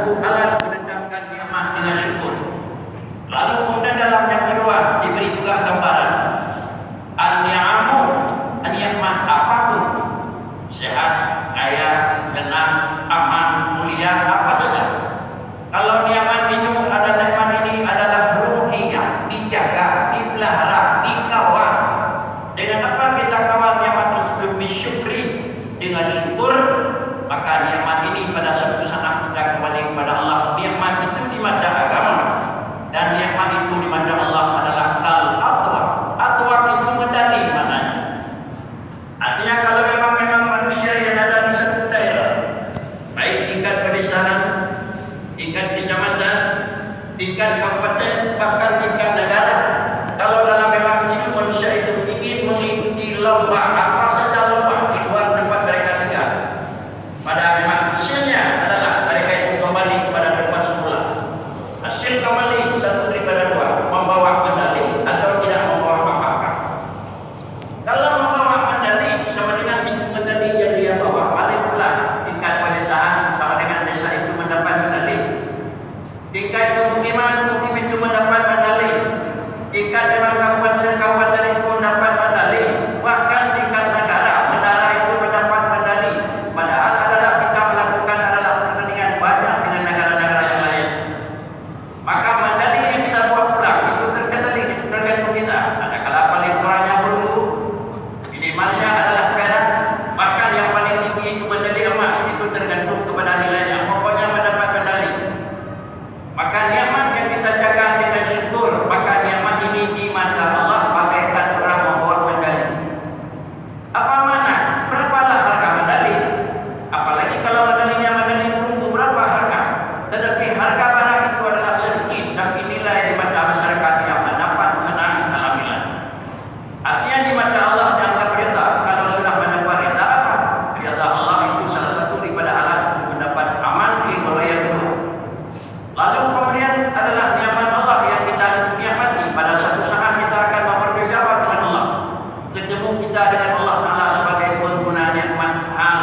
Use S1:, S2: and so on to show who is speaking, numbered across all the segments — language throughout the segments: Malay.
S1: satu alat menetapkan nikmat dengan syukur. Lalu kemudian dalam yang kedua diberi juga gambaran an-ni'amu, nikmat apapun, sehat, kaya, tenang, aman, mulia, apa saja. Kalau nikmat ini adalah ruhiyah, dijaga, dipelihara, dikawal. Dengan apa kita kawal nikmat tersebut? Bisyukri, dengan syukur. Maka nikmat ini pada satu saat kita kembali kepada Allah. Nikmat itu di mata agama, dan nikmat itu di mata Allah adalah kal-atwa. Atwa itu medali maknanya. Artinya kalau memang manusia yang ada di satu daerah, baik tingkat pedesaan, tingkat kecamatan, tingkat kabupaten, bahkan tingkat negara, kalau dalam memang hidup manusia itu ingin mengikuti lomba, apa saja lomba di luar tempat mereka tinggal, pada memang hasilnya adalah mereka itu kembali kepada tempat semula. Hasil kembali satu daripada dua, membawa medali atau tidak membawa apa-apa. Kalau membawa medali sama dengan medali yang dia bawa, paling pula tingkat pedesaan sama dengan desa itu mendapat medali. Tingkat kemukiman itu mendapat medali. Tingkat memang kabupaten itu mendapat medali. Bahkan tingkat negara itu mendapat medali. Padahal adalah kita melakukan adalah pertandingan banyak dengan negara-negara yang lain. Maka medali yang kita bawa pulang itu tergantung kita. Ada kala paling kurangnya perunggu, minimalnya adalah perak. Bahkan yang paling tinggi itu medali emas, itu tergantung kepada nilainya. Pokoknya mendapat medali. Maka nikmat yang kita jaga dengan syukur, maka nikmat ini di mata Allah bagaikan orang membawa medali. Apa mana? Berapalah harga medali? Apalagi kalau medalinya medali perunggu, berapa harga? Tetapi harga barang itu adalah sedikit, tapi nilai di mata masyarakat yang mendapat senang dalam nilai. Artinya di mata Allah dianggap rida. Kalau sudah mendapat rida apa? Rida Allah itu salah satu daripada alat untuk mendapat aman di wilayah kedua. Lalu kemudian adalah nikmat Allah yang kita nikmati. Pada satu saat kita akan mempertanggungjawab dengan Allah. Ketemu kita dengan Allah Ta'ala sebagai pengguna nikmat hal.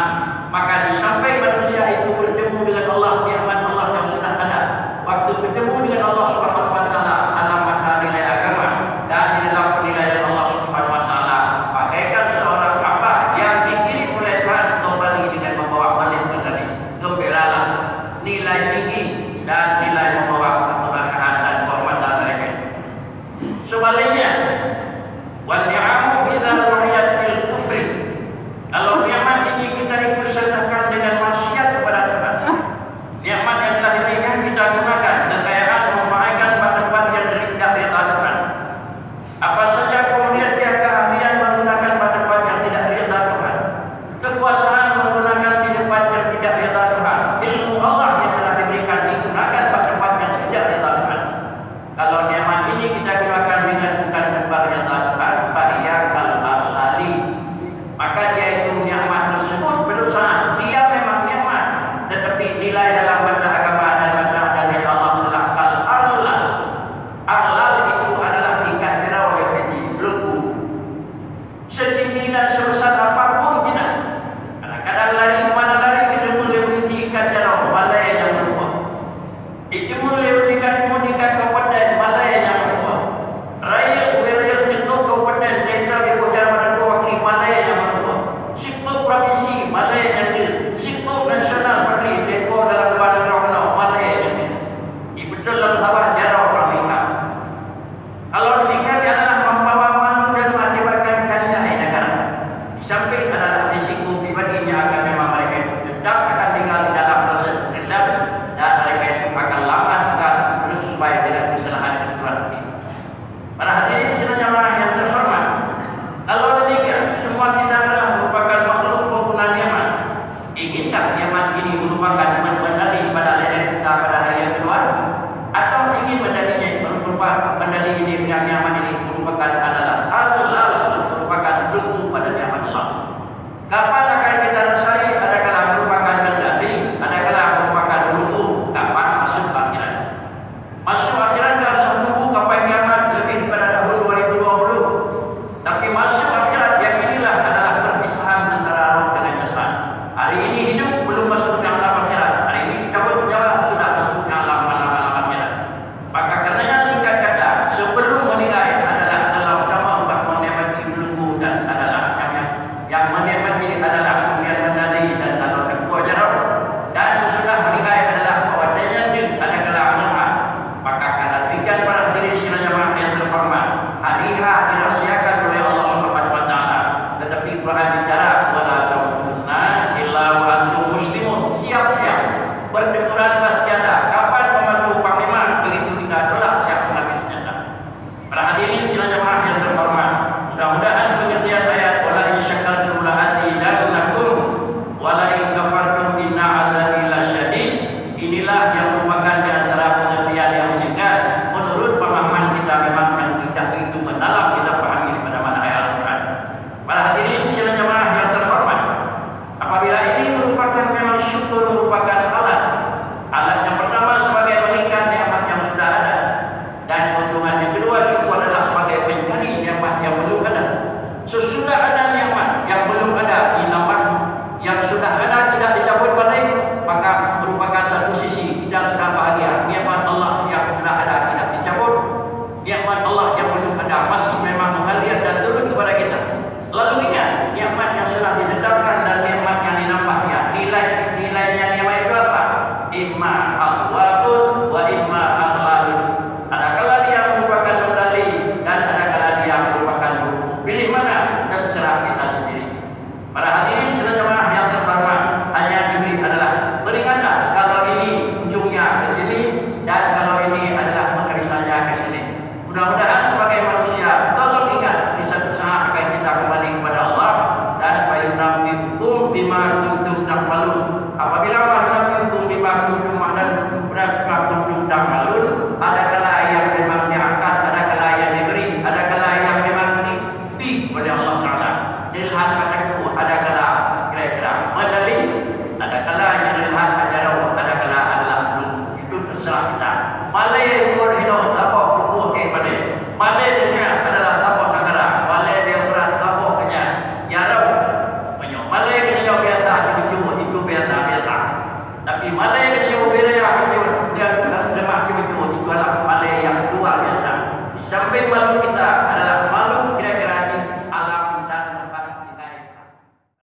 S1: Maka disampai manusia itu bertemu dengan Allah, nikmat Allah yang sudah ada. Waktu bertemu dengan Allah Subhanahu Wa Ta'ala dalam mata nilai agama dan di dalam penilaian Allah Subhanahu Wa Ta'ala, bagaikan seorang hamba yang dikirim oleh Tuhan kembali dengan membawa balik medali. Gembiralah, nilai tinggi dan nilai membawa keberkahan dan kehormatan mereka. Sebaliknya, wa ni'amu idza ruhiyat bil kufri. Kalau nikmat ini kita ikut sertakan dengan maksiat kepada Tuhan, nikmat yang telah diberikan kita gunakan kekayaan memanfaatkan pada tempat yang tidak rida Tuhan. Apa saja kemudian dia keahlian menggunakan pada tempat yang tidak rida Tuhan, kekuasaan menggunakan di tempat yang tidak rida Tuhan, ilmu Allah yang telah diberikan digunakan pada tempat yang tidak rida Tuhan. Kalau nikmat ini kita gunakan dengan bukan tempat rida Tuhan, bahaya kal-ali. Maka dia itu nikmat tersebut berdosa. Dia memang nikmat, tetapi nilai dalam mata agama dan mata dari Allah adalah kal-alal. Alal itu adalah ikat jerau yang tinggi, belenggu. Setinggi dan sebesar apapun tidak. Kadang-kadang lari kemana lari, kita boleh berhenti ikat jerau, balai yang berubah. Itu boleh berikan kabupaten, balai yang berubah. Raya wilayah cukup kabupaten, daerah di Kojar pada dua wakil balai yang berubah. Cukup provinsi, balai yang di. Cukup nasional negeri, deko dalam luar negara, balai yang di. Betul dalam bawah jarau permintaan. Kalau demikian adalah membawa malu dan mengakibatkan kalian negara. Di samping adalah risiko pribadinya akan memang mereka itu tetap akan tinggal di dalam proses pengadilan dan mereka itu akan lambat tinggal sesuai dengan kesalahan ketentuan hukum. Para hadirin sekalian yang terhormat, kalau demikian semua kita adalah merupakan makhluk pengguna nikmat. Inginkah nikmat ini merupakan medali pada leher kita pada hari yang kedua? Atau ingin medalinya merupakan medali ini yang nikmat ini merupakan adalah halal, merupakan belenggu pada nikmat Allah. Kapan akan kita rasai? Adakala merupakan medali, adakala merupakan belenggu. Kapan masuk akhirat? Masuk akhirat tidak usah menunggu kapan kiamat lebih pada tahun 2020. Tapi masuk akhirat yang inilah adalah perpisahan antara roh dengan jasad. Hari ini hidup belum masuk ke dalam akhirat. Hari ini cabut nyawa sudah berdeburan